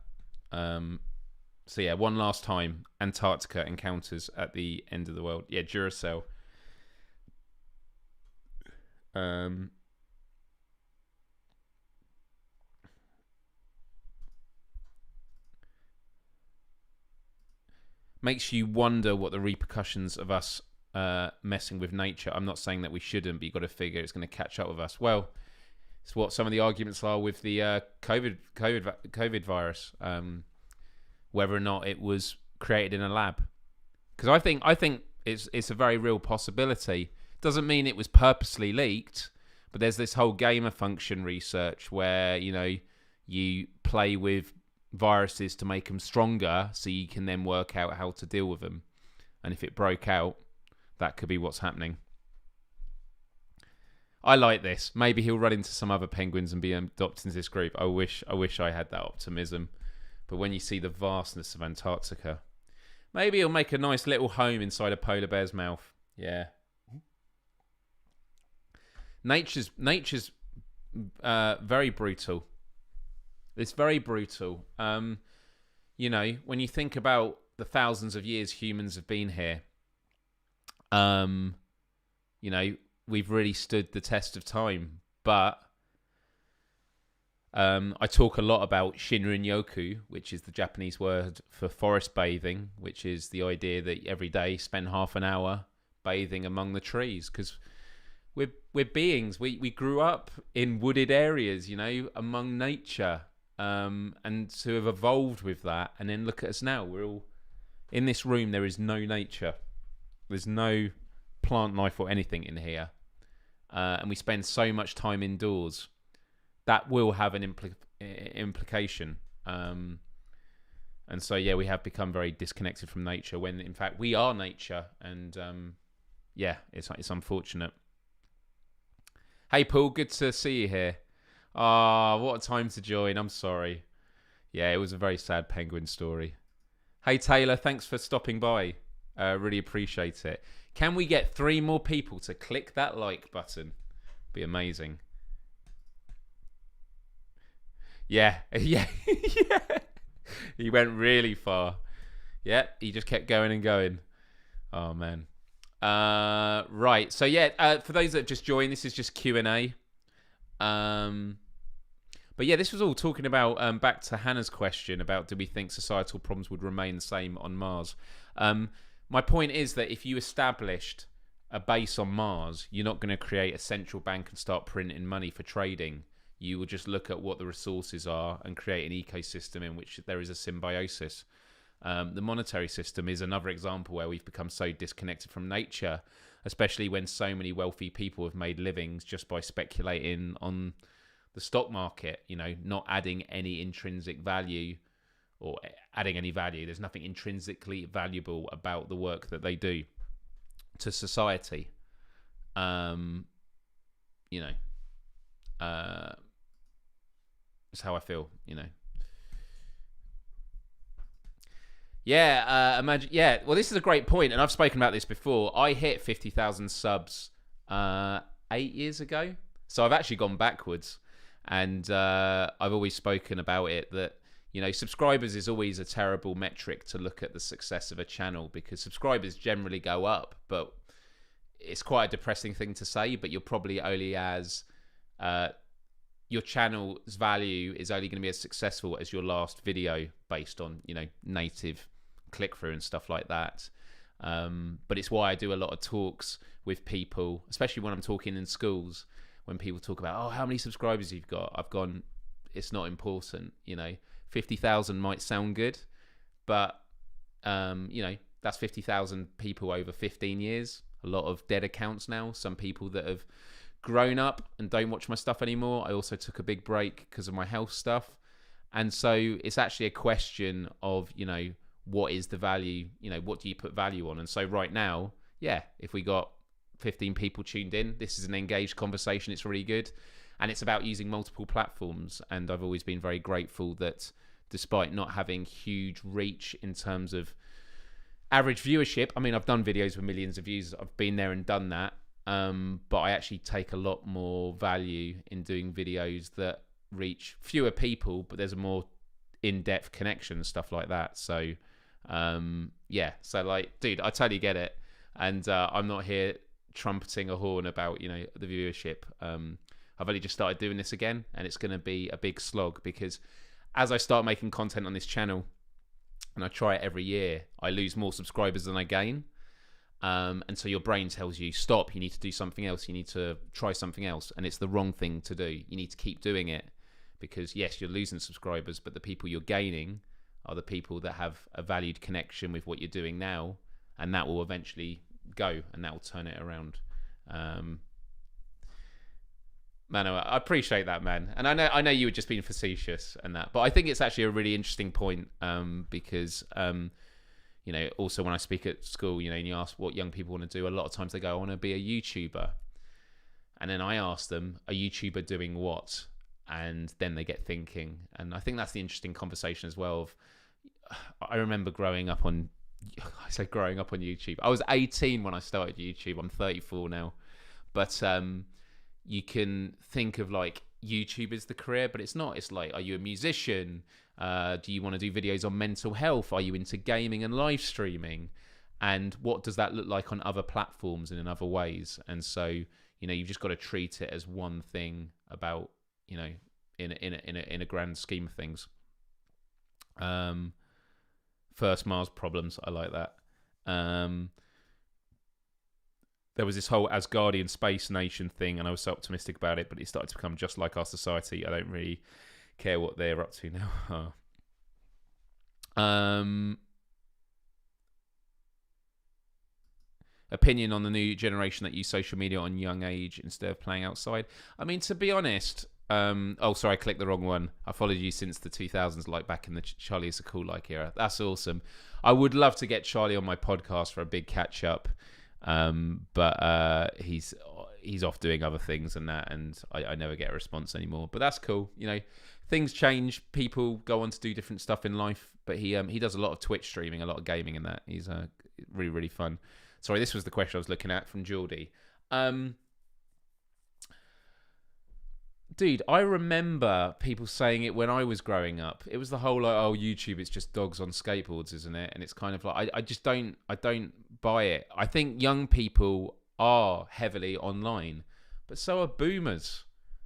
So yeah, one last time. Antarctica encounters at the end of the world. Yeah, Duracell. Makes you wonder what the repercussions of us messing with nature. I'm not saying that we shouldn't, but you've got to figure it's going to catch up with us. Well, it's what some of the arguments are with the COVID virus, whether or not it was created in a lab. Because I think it's a very real possibility. Doesn't mean it was purposely leaked, but there's this whole gamer function research where you play with viruses to make them stronger, so you can then work out how to deal with them. And if it broke out, that could be what's happening. I like this. Maybe he'll run into some other penguins and be adopted into this group. I wish I had that optimism. But when you see the vastness of Antarctica, maybe he'll make a nice little home inside a polar bear's mouth. Yeah. Nature's very brutal. It's very brutal. When you think about the thousands of years humans have been here, we've really stood the test of time. But I talk a lot about Shinrin-yoku, which is the Japanese word for forest bathing, which is the idea that every day spend half an hour bathing among the trees, because we're beings. We grew up in wooded areas, among nature. And to have evolved with that, and then look at us now. We're all in this room. There is no nature. There's no plant life or anything in here, and we spend so much time indoors. That will have an implication. And so yeah, we have become very disconnected from nature when in fact we are nature. And it's unfortunate. Hey Paul, good to see you here. What a time to join. I'm sorry. Yeah, it was a very sad penguin story. Hey, Taylor, thanks for stopping by. Really appreciate it. Can we get 3 more people to click that like button? Be amazing. Yeah. Yeah. He went really far. Yeah, he just kept going and going. Oh man. Right. So yeah, for those that have just joined, this is just Q&A. But yeah, this was all talking about back to Hannah's question about do we think societal problems would remain the same on Mars? My point is that if you established a base on Mars, you're not going to create a central bank and start printing money for trading. You will just look at what the resources are and create an ecosystem in which there is a symbiosis. The monetary system is another example where we've become so disconnected from nature, especially when so many wealthy people have made livings just by speculating on the stock market, not adding any intrinsic value or adding any value. There's nothing intrinsically valuable about the work that they do to society. It's how I feel, Yeah, imagine. Yeah, well, this is a great point, and I've spoken about this before. I hit 50,000 subs 8 years ago, so I've actually gone backwards. And I've always spoken about it that, subscribers is always a terrible metric to look at the success of a channel, because subscribers generally go up, but it's quite a depressing thing to say, but you're probably only as your channel's value is only going to be as successful as your last video based on, native click-through and stuff like that. But it's why I do a lot of talks with people, especially when I'm talking in schools. When people talk about, oh, how many subscribers you've got, I've gone, it's not important. 50,000 might sound good, but that's 50,000 people over 15 years. A lot of dead accounts now. Some people that have grown up and don't watch my stuff anymore. I also took a big break because of my health stuff. And so it's actually a question of, what is the value? What do you put value on? And so right now, yeah, if we got 15 people tuned in, this is an engaged conversation. It's really good. And it's about using multiple platforms. And I've always been very grateful that despite not having huge reach in terms of average viewership, I mean, I've done videos with millions of views. I've been there and done that. But I actually take a lot more value in doing videos that reach fewer people, but there's a more in-depth connection and stuff like that. So, yeah. So, like, dude, I totally get it. And I'm not here trumpeting a horn about, the viewership. I've only just started doing this again, and it's going to be a big slog, because as I start making content on this channel, and I try it every year, I lose more subscribers than I gain. And so your brain tells you, stop, you need to do something else, you need to try something else, and it's the wrong thing to do. You need to keep doing it, because yes, you're losing subscribers, but the people you're gaining are the people that have a valued connection with what you're doing now, and that will eventually go, and that will turn it around. Mano, I appreciate that, man, and I know you were just being facetious and that, but I think it's actually a really interesting point, because also when I speak at school, and you ask what young people want to do, a lot of times they go, I want to be a YouTuber, and then I ask them, a YouTuber doing what? And then they get thinking, and I think that's the interesting conversation as well. I remember growing up on YouTube. I was 18 when I started YouTube. I'm 34 now. But you can think of like YouTube as the career, but it's not. It's like, are you a musician? Do you want to do videos on mental health? Are you into gaming and live streaming? And what does that look like on other platforms and in other ways? And so, you've just got to treat it as one thing about, in a grand scheme of things. First Mars problems, I like that. There was this whole Asgardian space nation thing, and I was so optimistic about it, but it started to become just like our society. I don't really care what they're up to now. Opinion on the new generation that use social media on young age instead of playing outside. I mean, to be honest, sorry, I clicked the wrong one. I followed you since the 2000s, like back in the Charlie is a cool like era. That's awesome. I would love to get Charlie on my podcast for a big catch up, but he's off doing other things and that, and I never get a response anymore. But that's cool. Things change. People go on to do different stuff in life. But he does a lot of Twitch streaming, a lot of gaming and that. He's really, really fun. Sorry, this was the question I was looking at from Geordie. Dude, I remember people saying it when I was growing up. It was the whole like, oh, YouTube, it's just dogs on skateboards, isn't it? And it's kind of like I don't buy it. I think young people are heavily online, but so are boomers.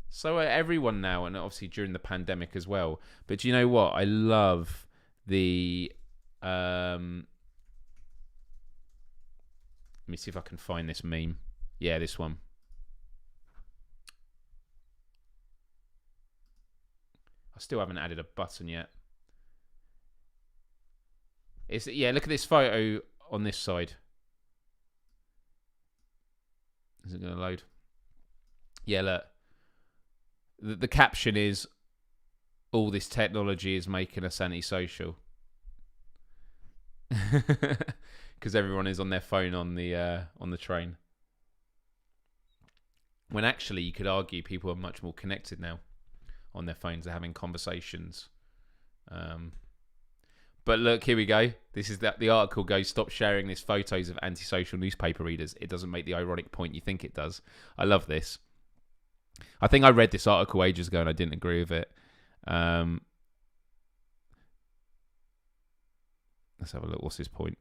So are everyone now, and obviously during the pandemic as well. But do you know what? I love the let me see if I can find this meme. Yeah, this one. I still haven't added a button yet. Look at this photo on this side. Is it going to load? Yeah, look. The caption is, all this technology is making us antisocial. Because everyone is on their phone on the train. When actually you could argue people are much more connected now on their phones. They're having conversations. But look, here we go. This is the article goes, stop sharing these photos of antisocial newspaper readers. It doesn't make the ironic point you think it does. I love this. I think I read this article ages ago and I didn't agree with it. Let's have a look. What's his point?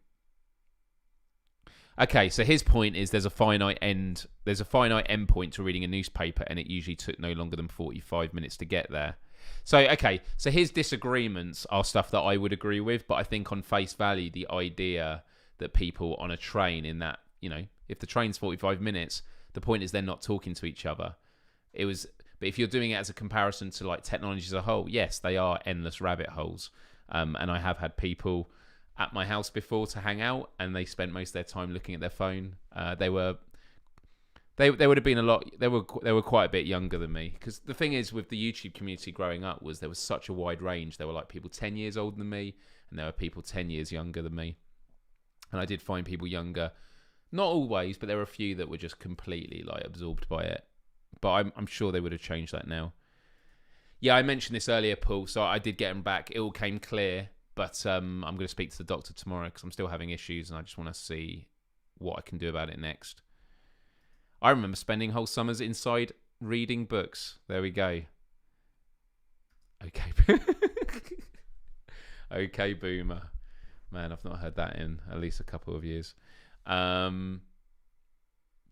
Okay, so his point is there's a finite end point to reading a newspaper, and it usually took no longer than 45 minutes to get there. So, okay, so his disagreements are stuff that I would agree with, but I think on face value, the idea that people on a train in that, if the train's 45 minutes, the point is they're not talking to each other. But if you're doing it as a comparison to like technology as a whole, yes, they are endless rabbit holes. And I have had people at my house before to hang out, and they spent most of their time looking at their phone. They would have been they were quite a bit younger than me, because the thing is with the YouTube community growing up was there was such a wide range. There were like people 10 years older than me, and there were people 10 years younger than me. And I did find people younger, not always, but there were a few that were just completely like absorbed by it. But I'm sure they would have changed that now. Yeah, I mentioned this earlier, Paul, so I did get them back. It all came clear, but I'm going to speak to the doctor tomorrow because I'm still having issues, and I just want to see what I can do about it next. I remember spending whole summers inside reading books. There we go. Okay. Okay, boomer. Man, I've not heard that in at least a couple of years. But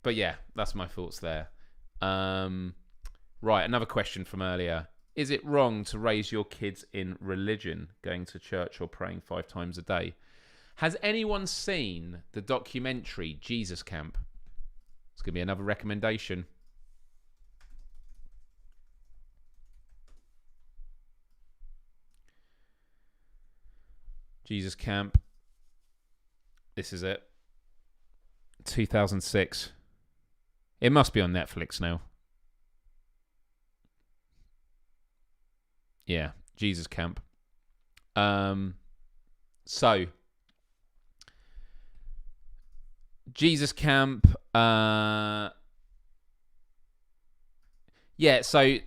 yeah, that's my thoughts there. Right, another question from earlier. Is it wrong to raise your kids in religion, going to church or praying 5 times a day? Has anyone seen the documentary Jesus Camp? It's going to be another recommendation. Jesus Camp. This is it. 2006. It must be on Netflix now. Yeah, Jesus Camp. So Jesus Camp. Yeah. So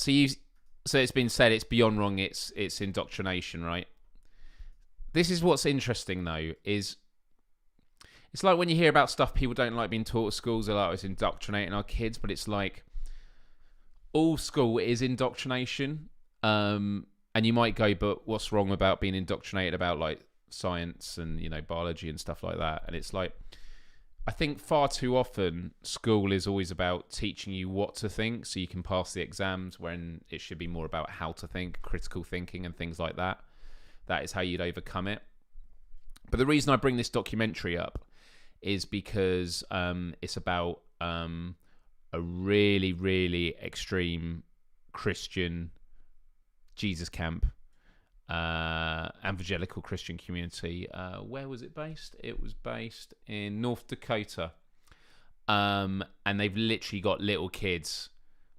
it's been said it's beyond wrong. It's indoctrination, right? This is what's interesting though. Is it's like when you hear about stuff people don't like being taught at schools. They're like, it's indoctrinating our kids, but it's like all school is indoctrination. And you might go, but what's wrong about being indoctrinated about like science and biology and stuff like that? And it's like, I think far too often school is always about teaching you what to think so you can pass the exams, when it should be more about how to think, critical thinking and things like that. That is how you'd overcome it. But the reason I bring this documentary up is because it's about a really, really extreme Christian Jesus Camp, evangelical Christian community. Where was it based? It was based in North Dakota. And they've literally got little kids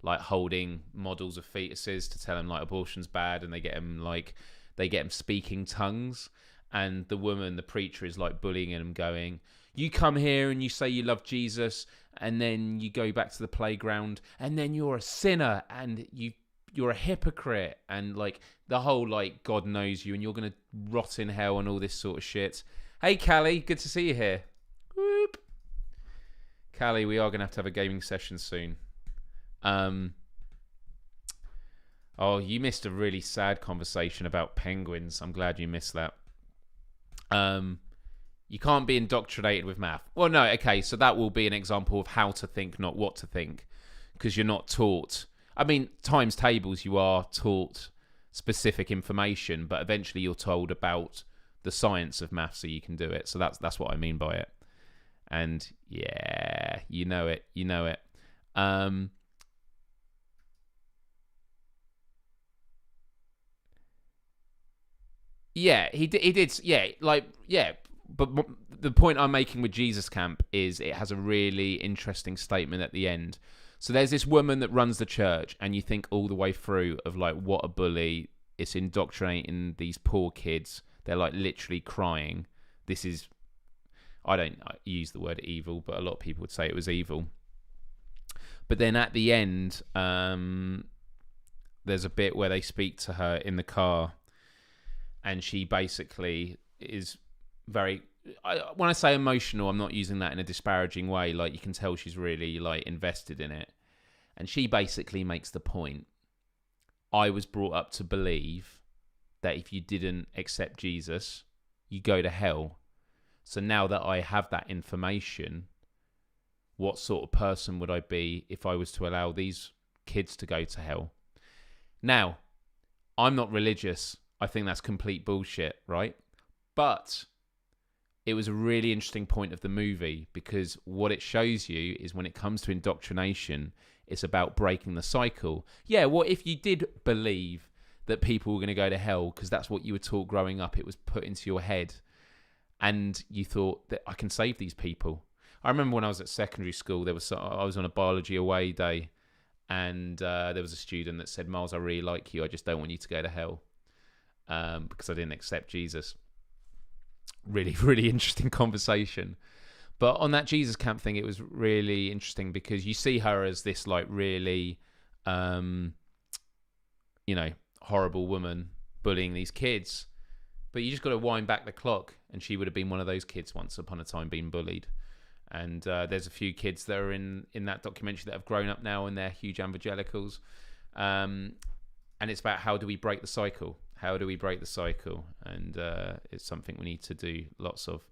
like holding models of fetuses to tell them like abortion's bad, and they get them speaking tongues. And the preacher is like bullying them, going, you come here and you say you love Jesus, and then you go back to the playground, and then you're a sinner, and you're a hypocrite, and like the whole like God knows you and you're gonna rot in hell and all this sort of shit. Hey Callie, good to see you here. Whoop. Callie, we are gonna have to have a gaming session soon. Oh, you missed a really sad conversation about penguins. I'm glad you missed that. You can't be indoctrinated with math. Well, no, okay, so that will be an example of how to think, not what to think, because you're not taught. I mean, times tables, you are taught specific information, but eventually you're told about the science of math so you can do it. So that's what I mean by it. And yeah, you know it. Yeah, he did. Yeah, like yeah. But the point I'm making with Jesus Camp is it has a really interesting statement at the end. So there's this woman that runs the church, and you think all the way through of like, what a bully. It's indoctrinating these poor kids. They're like literally crying. This is, I don't use the word evil, but a lot of people would say it was evil. But then at the end, there's a bit where they speak to her in the car, and she basically is very. When I say emotional, I'm not using that in a disparaging way. Like, you can tell she's really like invested in it, and she basically makes the point. I was brought up to believe that if you didn't accept Jesus, you go to hell. So now that I have that information, what sort of person would I be if I was to allow these kids to go to hell? Now, I'm not religious. I think that's complete bullshit, right? But it was a really interesting point of the movie, because what it shows you is when it comes to indoctrination, it's about breaking the cycle. Yeah, what if you did believe that people were going to go to hell because that's what you were taught growing up? It was put into your head, and you thought that I can save these people. I remember when I was at secondary school, I was on a biology away day, and there was a student that said, "Myles, I really like you. I just don't want you to go to hell because I didn't accept Jesus." Really, really interesting conversation. But on that Jesus Camp thing, it was really interesting because you see her as this like really, horrible woman bullying these kids. But you just got to wind back the clock, and she would have been one of those kids once upon a time being bullied. And there's a few kids that are in that documentary that have grown up now, and they're huge evangelicals. And it's about, how do we break the cycle? How do we break the cycle? And it's something we need to do lots of.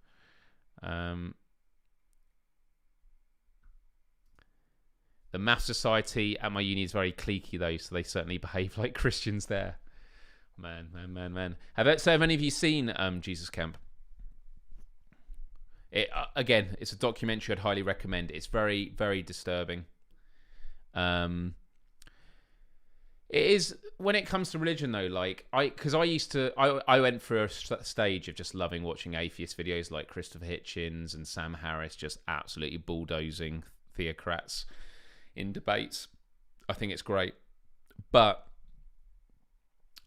The Math Society at my uni is very cliquey, though, so they certainly behave like Christians there. Man. Have any of you seen Jesus Camp? Again, it's a documentary I'd highly recommend. It's very, very disturbing. It is, when it comes to religion, though, like, I went through a stage of just loving watching atheist videos like Christopher Hitchens and Sam Harris just absolutely bulldozing theocrats in debates. I think it's great. But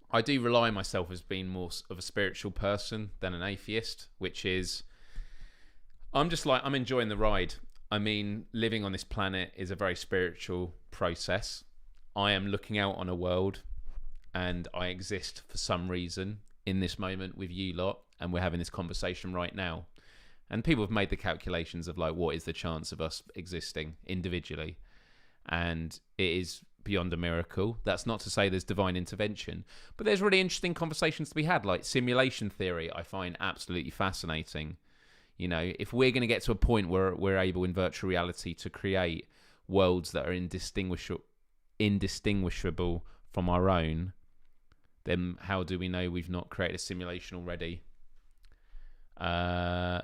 I do rely on myself as being more of a spiritual person than an atheist, which is, I'm enjoying the ride. I mean, living on this planet is a very spiritual process. I am looking out on a world, and I exist for some reason in this moment with you lot, and we're having this conversation right now. And people have made the calculations of like, what is the chance of us existing individually? And it is beyond a miracle. That's not to say there's divine intervention, but there's really interesting conversations to be had, like simulation theory. I find absolutely fascinating. You know, if we're going to get to a point where we're able in virtual reality to create worlds that are indistinguishable from our own, then how do we know we've not created a simulation already? Or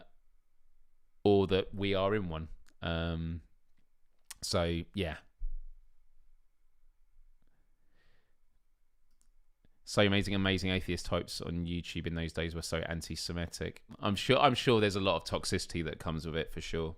that we are in one. So, yeah. So amazing atheist types on YouTube in those days were so anti-Semitic. I'm sure there's a lot of toxicity that comes with it, for sure.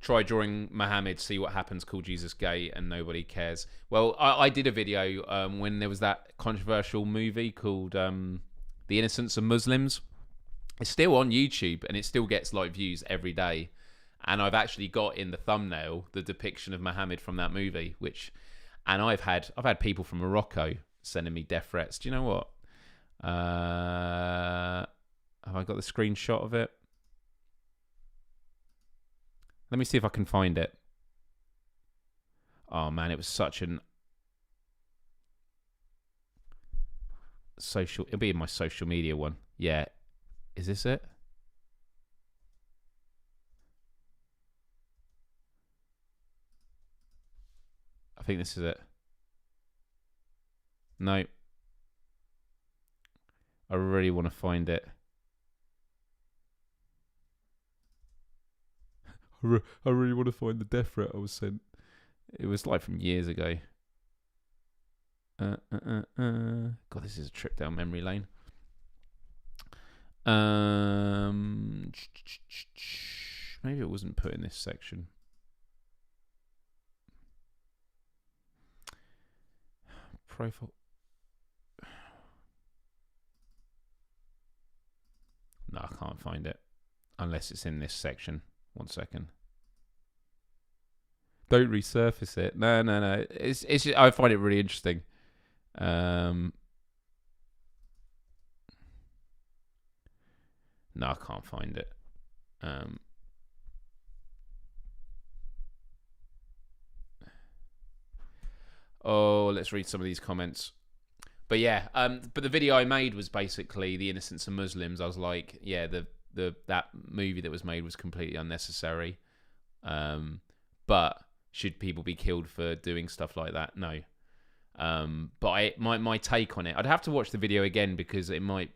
Try drawing Muhammad, see what happens, call Jesus gay, and nobody cares. Well, I did a video when there was that controversial movie called The Innocence of Muslims. It's still on YouTube, and it still gets like views every day. And I've actually got in the thumbnail the depiction of Muhammad from that movie, and I've had people from Morocco sending me death threats. Do you know what? Have I got the screenshot of it? Let me see if I can find it. Oh man, it was such an social. It'll be in my social media one. Yeah, is this it? I think this is it. No, I really want to find it. I really want to find the death threat I was sent. It was like from years ago. God, this is a trip down memory lane. Maybe it wasn't put in this section. Profile. No, I can't find it unless it's in this section. 1 second. Don't resurface it. No. It's just, I find it really interesting. No, I can't find it. Let's read some of these comments. But yeah, but the video I made was basically the innocence of Muslims. I was like, yeah, that movie that was made was completely unnecessary. But should people be killed for doing stuff like that? No. But my take on it, I'd have to watch the video again because it might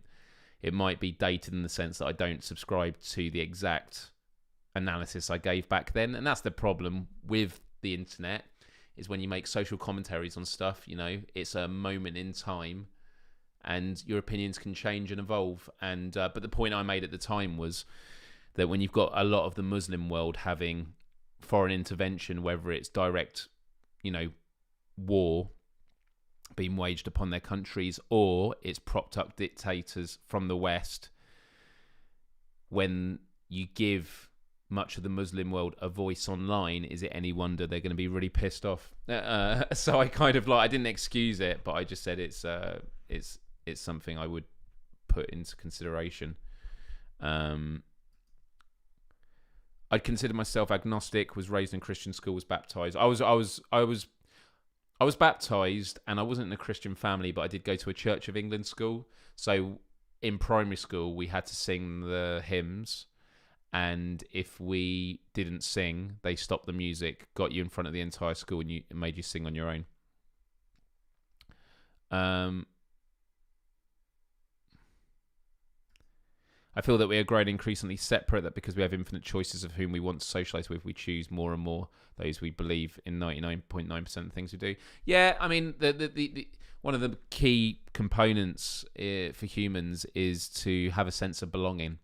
be dated in the sense that I don't subscribe to the exact analysis I gave back then. And that's the problem with the internet, is when you make social commentaries on stuff, you know, it's a moment in time and your opinions can change and evolve. And but the point I made at the time was that when you've got a lot of the Muslim world having foreign intervention, whether it's direct, you know, war being waged upon their countries or it's propped up dictators from the West, when you give much of the Muslim world a voice online, is it any wonder they're going to be really pissed off? So I kind of I didn't excuse it, but I just said it's something I would put into consideration. I'd consider myself agnostic. Was raised in Christian school. Was baptized. I was baptized, and I wasn't in a Christian family, but I did go to a Church of England school. So in primary school, we had to sing the hymns. And if we didn't sing, they stopped the music, got you in front of the entire school, and made you sing on your own. I feel that we are growing increasingly separate, that because we have infinite choices of whom we want to socialise with, we choose more and more those we believe in 99.9% of the things we do. Yeah, I mean, the one of the key components for humans is to have a sense of belonging.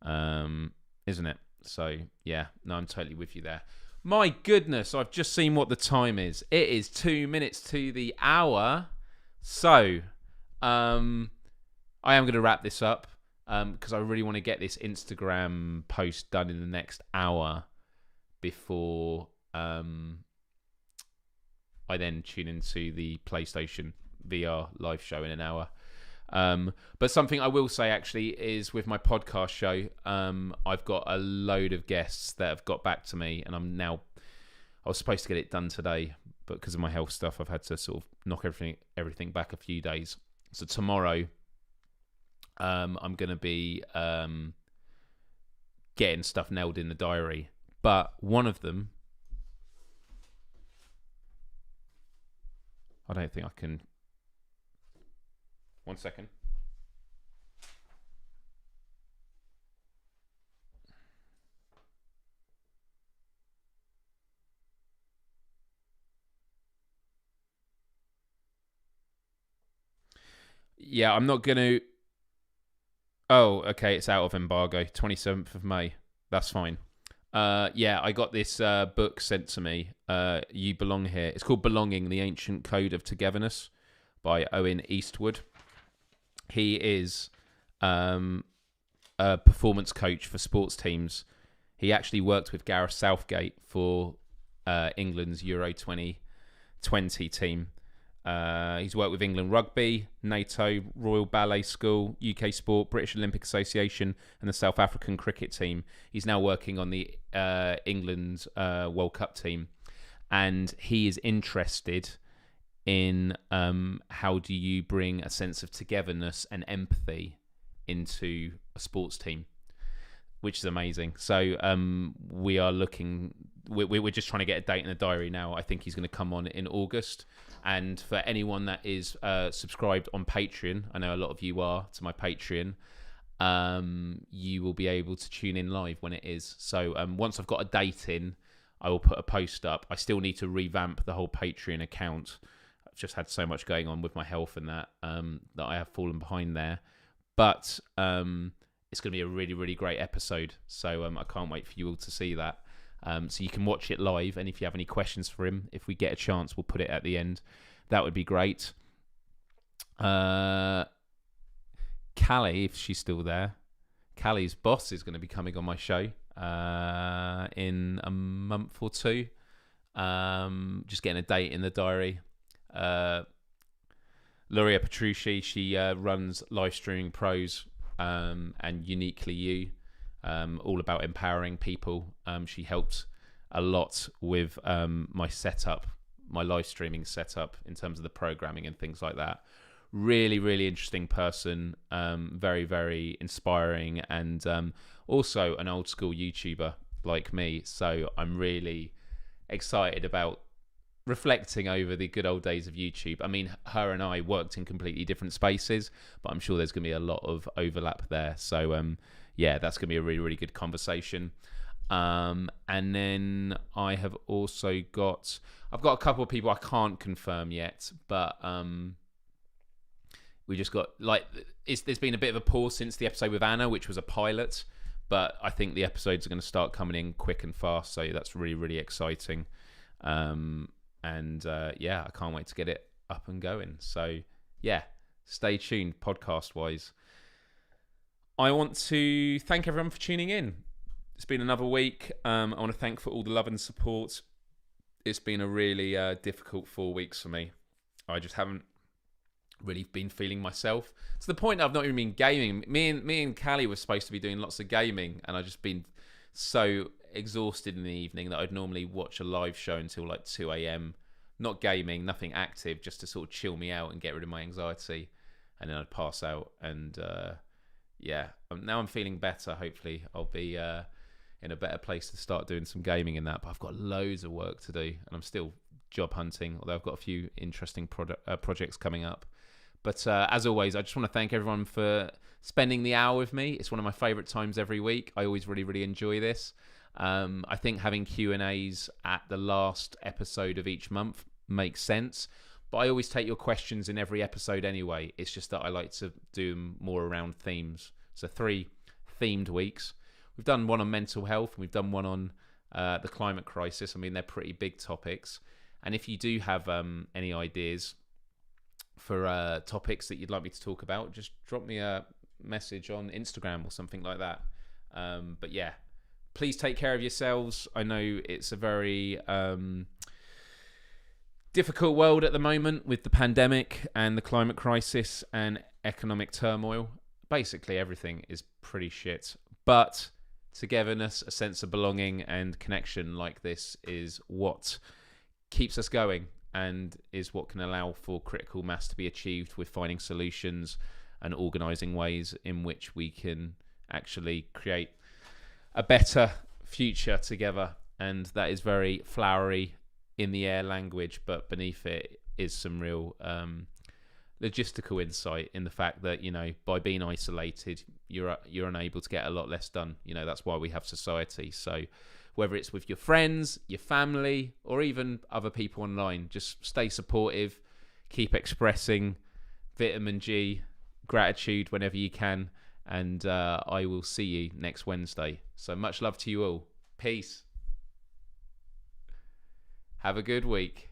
Isn't it? So yeah, no, I'm totally with you there. My goodness, I've just seen what the time is. It is 2 minutes to the hour. So I am going to wrap this up because I really want to get this Instagram post done in the next hour before I then tune into the PlayStation VR live show in an hour. But something I will say actually is with my podcast show, I've got a load of guests that have got back to me, and I was supposed to get it done today, but because of my health stuff, I've had to sort of knock everything back a few days. So tomorrow, I'm going to be getting stuff nailed in the diary. But one of them, I don't think I can. 1 second. Yeah, I'm not going to... Oh, okay, it's out of embargo. 27th of May. That's fine. Yeah, I got this book sent to me. You Belong Here. It's called Belonging, The Ancient Code of Togetherness by Owen Eastwood. He is a performance coach for sports teams. He actually worked with Gareth Southgate for England's Euro 2020 team. He's worked with England Rugby, NATO, Royal Ballet School, UK Sport, British Olympic Association, and the South African cricket team. He's now working on the England World Cup team, and he is interested in how do you bring a sense of togetherness and empathy into a sports team, which is amazing. So we are looking. We're just trying to get a date in the diary now. I think he's going to come on in August. And for anyone that is subscribed on Patreon, I know a lot of you are to my Patreon, you will be able to tune in live when it is. So once I've got a date in, I will put a post up. I still need to revamp the whole Patreon account. I've just had so much going on with my health and that that I have fallen behind there. But it's going to be a really, really great episode. So I can't wait for you all to see that. So you can watch it live, and if you have any questions for him, if we get a chance, we'll put it at the end. That would be great. Callie, if she's still there, Callie's boss is going to be coming on my show in a month or two. Just getting a date in the diary. Luria Petrucci, she runs Live Streaming Pros and Uniquely You. All about empowering people. She helped a lot with my setup, my live streaming setup in terms of the programming and things like that. Really, really interesting person. Very, very inspiring, and also an old school YouTuber like me. So I'm really excited about reflecting over the good old days of YouTube. I mean, her and I worked in completely different spaces, but I'm sure there's going to be a lot of overlap there. So yeah, that's going to be a really, really good conversation. And then I've got a couple of people I can't confirm yet, but we just got, like, there's been a bit of a pause since the episode with Anna, which was a pilot, but I think the episodes are going to start coming in quick and fast, so that's really, really exciting. Yeah, I can't wait to get it up and going. So yeah, stay tuned podcast-wise. I want to thank everyone for tuning in. It's been another week. I want to thank for all the love and support. It's been a really difficult 4 weeks for me. I just haven't really been feeling myself, to the point I've not even been gaming. Me and Callie were supposed to be doing lots of gaming, and I've just been so exhausted in the evening that I'd normally watch a live show until like 2 a.m. Not gaming, nothing active, just to sort of chill me out and get rid of my anxiety, and then I'd pass out. And yeah, now I'm feeling better. Hopefully I'll be in a better place to start doing some gaming in that, but I've got loads of work to do, and I'm still job hunting, although I've got a few interesting projects coming up. But as always, I just want to thank everyone for spending the hour with me. It's one of my favourite times every week. I always really, really enjoy this. I think having Q&As at the last episode of each month makes sense, but I always take your questions in every episode anyway. It's just that I like to do them more around themes. So 3 themed weeks. We've done one on mental health, and we've done one on the climate crisis. I mean, they're pretty big topics. And if you do have any ideas for topics that you'd like me to talk about, just drop me a message on Instagram or something like that. But yeah, please take care of yourselves. I know it's a very difficult world at the moment with the pandemic and the climate crisis and economic turmoil. Basically, everything is pretty shit. But togetherness, a sense of belonging and connection like this is what keeps us going, and is what can allow for critical mass to be achieved with finding solutions and organising ways in which we can actually create a better future together. And that is very flowery in the air language, but beneath it is some real logistical insight in the fact that, you know, by being isolated, you're unable to get a lot less done. You know, that's why we have society. So whether it's with your friends, your family, or even other people online, just stay supportive, keep expressing vitamin G, gratitude whenever you can, and I will see you next Wednesday. So much love to you all. Peace. Have a good week.